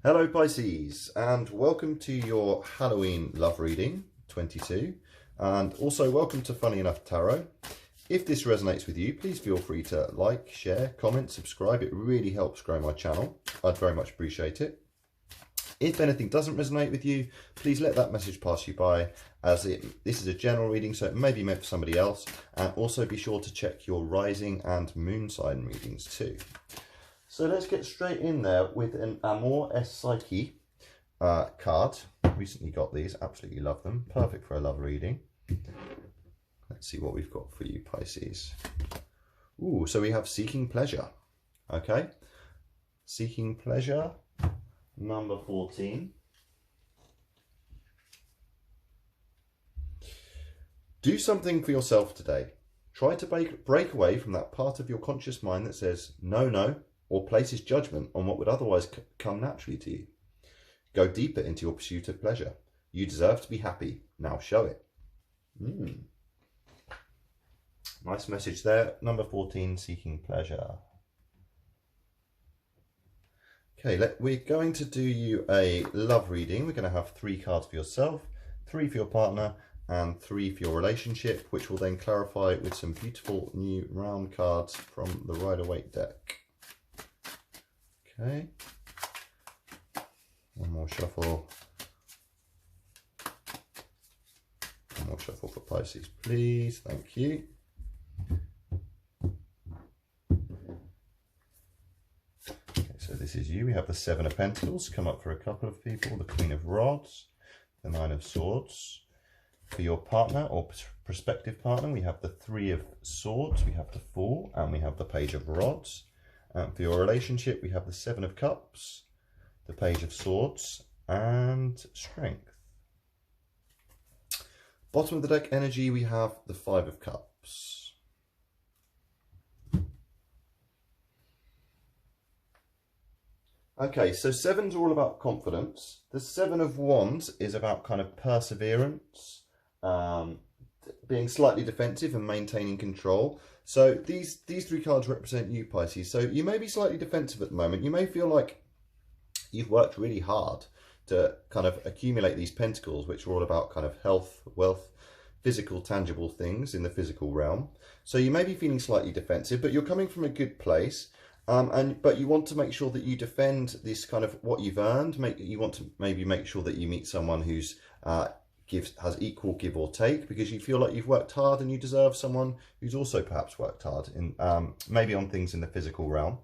Hello Pisces, and welcome to your Halloween love reading 22, and also welcome to Funnily Enough Tarot. If this resonates with you, please feel free to like, share, comment, subscribe. It really helps grow my channel. I'd very much appreciate it. If anything doesn't resonate with you, please let that message pass you by, as this is a general reading, so it may be meant for somebody else. And also be sure to check your rising and moon sign readings too. So let's get straight in there with an Amor es Psyche card. Recently got these, absolutely love them. Perfect for a love reading. Let's see what we've got for you, Pisces. Ooh, so we have Seeking Pleasure. Okay. Seeking Pleasure, number 14. Do something for yourself today. Try to break away from that part of your conscious mind that says no, no, or places judgment on what would otherwise come naturally to you. Go deeper into your pursuit of pleasure. You deserve to be happy. Now show it. Nice message there. Number 14, Seeking Pleasure. Okay, we're going to do you a love reading. We're going to have 3 cards for yourself, 3 for your partner, and 3 for your relationship, which will then clarify with some beautiful new round cards from the Rider-Waite deck. Okay, one more shuffle. One more shuffle for Pisces, please. Thank you. Okay, so this is you. We have the 7 of Pentacles come up for a couple of people, the Queen of Rods, the 9 of Swords. For your partner or prospective partner, we have the 3 of Swords, we have the Fool, and we have the Page of Rods. And for your relationship, we have the 7 of Cups, the Page of Swords, and Strength. Bottom of the deck energy, we have the 5 of Cups. Okay, so 7's all about confidence. The 7 of Wands is about kind of perseverance, being slightly defensive and maintaining control. So these 3 cards represent you, Pisces. So you may be slightly defensive at the moment. You may feel like you've worked really hard to kind of accumulate these pentacles, which are all about kind of health, wealth, physical, tangible things in the physical realm. So you may be feeling slightly defensive, but you're coming from a good place. But you want to make sure that you defend this kind of what you've earned. You want to maybe make sure that you meet someone who's has equal give or take, because you feel like you've worked hard and you deserve someone who's also perhaps worked hard in maybe on things in the physical realm.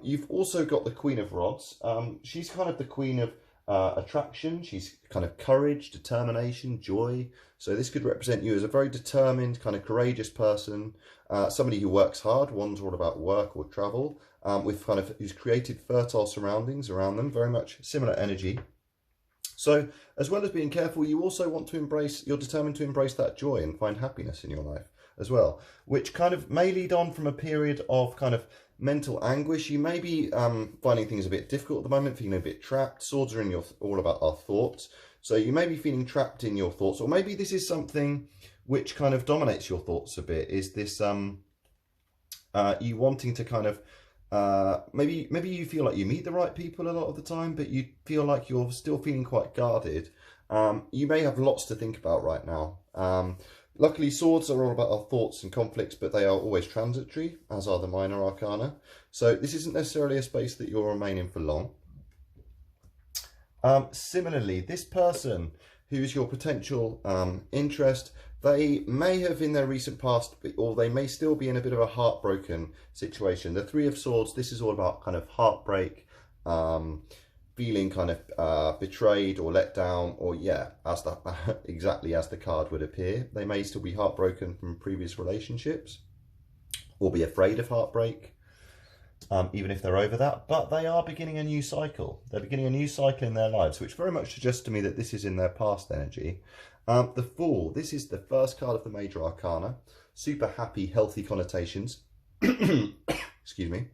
You've also got the Queen of Rods. She's kind of the queen of attraction. She's kind of courage, determination, joy. So this could represent you as a very determined, kind of courageous person, somebody who works hard. One's all about work or travel, with kind of who's created fertile surroundings around them, very much similar energy. So as well as being careful, you also want to embrace, you're determined to embrace that joy and find happiness in your life as well, which kind of may lead on from a period of kind of mental anguish. You may be finding things a bit difficult at the moment, feeling a bit trapped. Swords are in all about our thoughts. So you may be feeling trapped in your thoughts, or maybe this is something which kind of dominates your thoughts a bit, is this you wanting to kind of maybe you feel like you meet the right people a lot of the time, but you feel like you're still feeling quite guarded. You may have lots to think about right now. Luckily, swords are all about our thoughts and conflicts, but they are always transitory, as are the minor arcana. So this isn't necessarily a space that you'll remain in for long. Similarly, this person who's your potential interest, they may have in their recent past, or they may still be in a bit of a heartbroken situation. The 3 of Swords, this is all about kind of heartbreak, feeling kind of betrayed or let down, or yeah, as exactly as the card would appear. They may still be heartbroken from previous relationships, or be afraid of heartbreak, even if they're over that. But they are beginning a new cycle. They're beginning a new cycle in their lives, which very much suggests to me that this is in their past energy. The Fool, this is the first card of the major arcana. Super happy, healthy connotations, excuse me,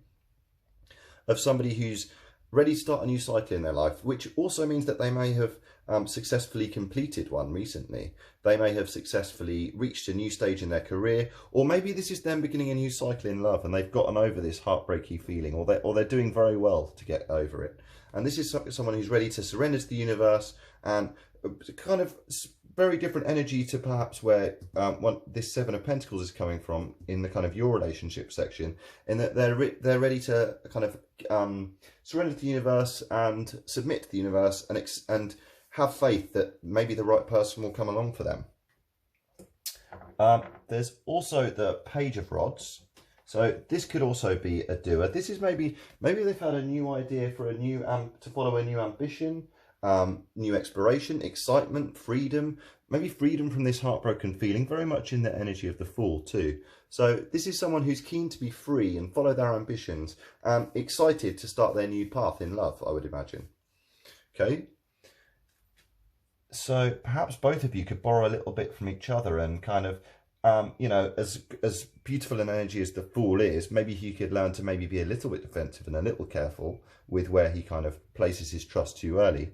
of somebody who's ready to start a new cycle in their life, which also means that they may have successfully completed one recently. They may have successfully reached a new stage in their career, or maybe this is them beginning a new cycle in love and they've gotten over this heartbreaky feeling, or they're doing very well to get over it. And this is someone who's ready to surrender to the universe, and kind of very different energy to perhaps where this Seven of Pentacles is coming from in the kind of your relationship section, in that they're ready to kind of surrender to the universe and submit to the universe and have faith that maybe the right person will come along for them. There's also the Page of Rods. So this could also be a doer. This is maybe they've had a new idea for a new to follow a new ambition. New exploration, excitement, freedom, maybe freedom from this heartbroken feeling, very much in the energy of the Fool too. So this is someone who's keen to be free and follow their ambitions, excited to start their new path in love, I would imagine. Okay, so perhaps both of you could borrow a little bit from each other and kind of, you know, as beautiful an energy as the Fool is, maybe he could learn to maybe be a little bit defensive and a little careful with where he kind of places his trust too early.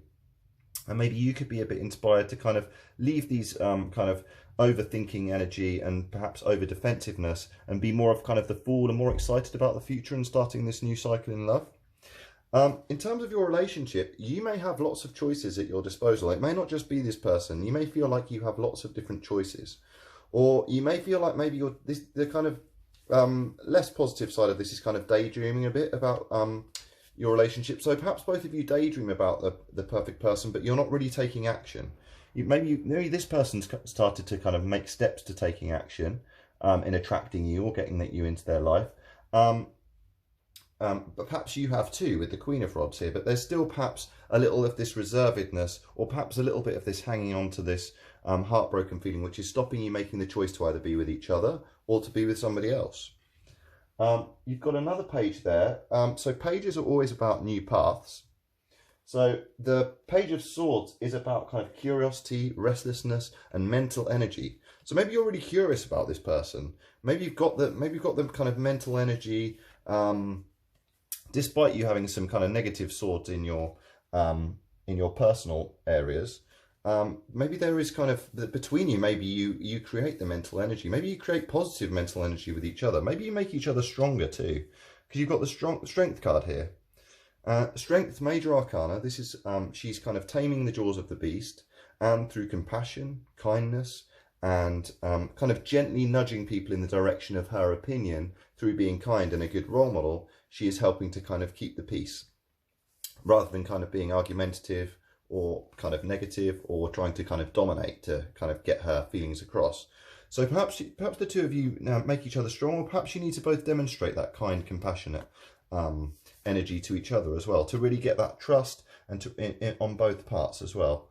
And maybe you could be a bit inspired to kind of leave these kind of overthinking energy and perhaps over defensiveness and be more of kind of the Fool and more excited about the future and starting this new cycle in love. In terms of your relationship, you may have lots of choices at your disposal. It may not just be this person. You may feel like you have lots of different choices, or you may feel like maybe the kind of less positive side of this is kind of daydreaming a bit about your relationship. So perhaps both of you daydream about the perfect person, but you're not really taking action. Maybe this person's started to kind of make steps to taking action in attracting you or getting you into their life. But perhaps you have too with the Queen of Rods here, but there's still perhaps a little of this reservedness, or perhaps a little bit of this hanging on to this heartbroken feeling, which is stopping you making the choice to either be with each other or to be with somebody else. You've got another page there. So pages are always about new paths. So the Page of Swords is about kind of curiosity, restlessness, and mental energy. So maybe you're really curious about this person. Maybe you've got the kind of mental energy, despite you having some kind of negative swords in your personal areas. Maybe there is kind of between you, maybe you create the mental energy. Maybe you create positive mental energy with each other. Maybe you make each other stronger too, because you've got the strength card here. Strength, Major Arcana. This is she's kind of taming the jaws of the beast, and through compassion, kindness, and kind of gently nudging people in the direction of her opinion through being kind and a good role model, she is helping to kind of keep the peace, rather than kind of being argumentative or kind of negative or trying to kind of dominate to kind of get her feelings across. So perhaps the two of you now make each other strong, or perhaps you need to both demonstrate that kind, compassionate energy to each other as well, to really get that trust and on both parts as well.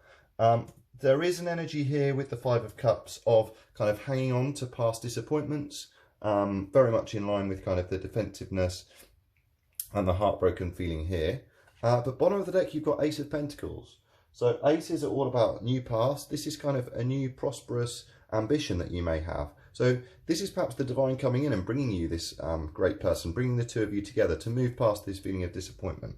There is an energy here with the Five of Cups of kind of hanging on to past disappointments, very much in line with kind of the defensiveness and the heartbroken feeling here. But bottom of the deck, you've got Ace of Pentacles. So aces are all about new paths. This is kind of a new prosperous ambition that you may have. So this is perhaps the divine coming in and bringing you this great person, bringing the two of you together to move past this feeling of disappointment.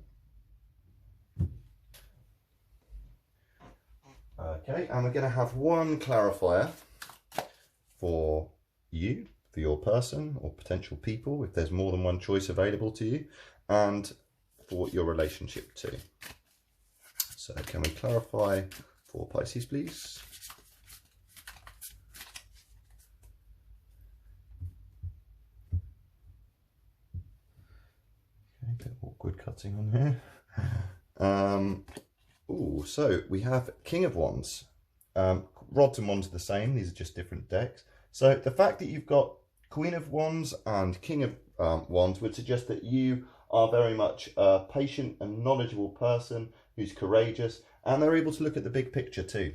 Okay, and we're going to have one clarifier for you, for your person or potential people, if there's more than one choice available to you, and for your relationship too. So can we clarify for Pisces, please? Okay, a bit awkward cutting on here. So we have King of Wands. Rods and Wands are the same, these are just different decks. So the fact that you've got Queen of Wands and King of Wands would suggest that you are very much a patient and knowledgeable person who's courageous, and they're able to look at the big picture too.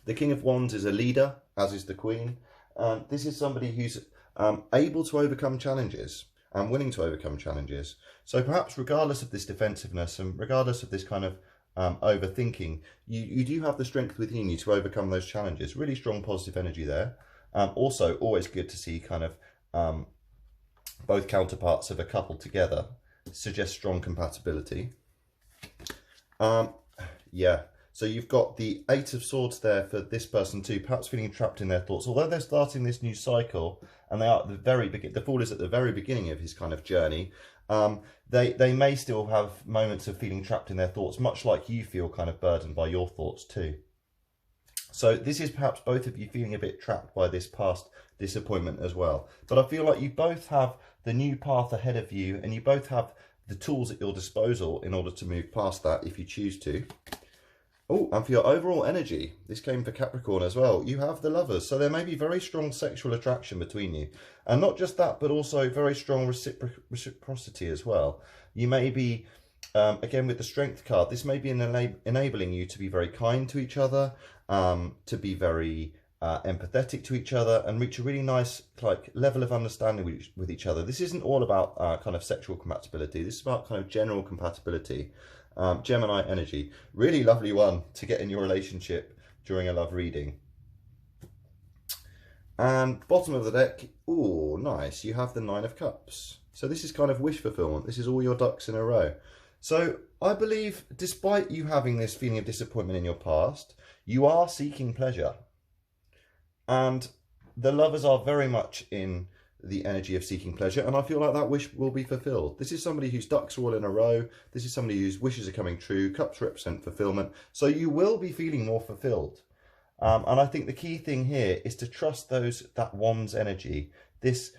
The King of Wands is a leader, as is the Queen. This is somebody who's able to overcome challenges and willing to overcome challenges. So perhaps regardless of this defensiveness and regardless of this kind of overthinking, you do have the strength within you to overcome those challenges. Really strong positive energy there. Also always good to see kind of both counterparts of a couple together, suggests strong compatibility. Yeah. So you've got the Eight of Swords there for this person too, perhaps feeling trapped in their thoughts. Although they're starting this new cycle, and they are at the very beginning, the Fool is at the very beginning of his kind of journey, they may still have moments of feeling trapped in their thoughts, much like you feel kind of burdened by your thoughts too. So this is perhaps both of you feeling a bit trapped by this past disappointment as well. But I feel like you both have the new path ahead of you, and you both have the tools at your disposal in order to move past that if you choose to. Oh, and for your overall energy, this came for Capricorn as well, you have the Lovers. So there may be very strong sexual attraction between you. And not just that, but also very strong reciprocity as well. You may be, again with the Strength card, this may be enabling you to be very kind to each other, to be very empathetic to each other, and reach a really nice level of understanding with each other. This isn't all about kind of sexual compatibility. This is about kind of general compatibility. Gemini energy, really lovely one to get in your relationship during a love reading. And bottom of the deck, oh nice, you have the Nine of Cups. So this is kind of wish fulfillment. This is all your ducks in a row. So I believe, despite you having this feeling of disappointment in your past, you are seeking pleasure. And the Lovers are very much in the energy of seeking pleasure, and I feel like that wish will be fulfilled. This is somebody whose ducks are all in a row. This is somebody whose wishes are coming true. Cups represent fulfillment. So you will be feeling more fulfilled. And I think the key thing here is to trust that Wands energy, this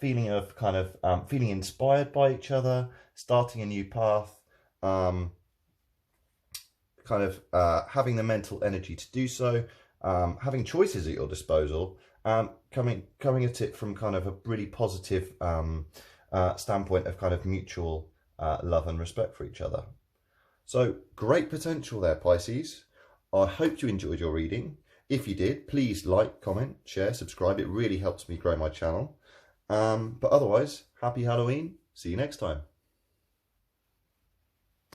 feeling of kind of feeling inspired by each other, starting a new path, kind of having the mental energy to do so, having choices at your disposal, coming at it from kind of a really positive standpoint of kind of mutual love and respect for each other. So great potential there, Pisces. I hope you enjoyed your reading. If you did, please like, comment, share, subscribe. It really helps me grow my channel. But otherwise, happy Halloween. See you next time.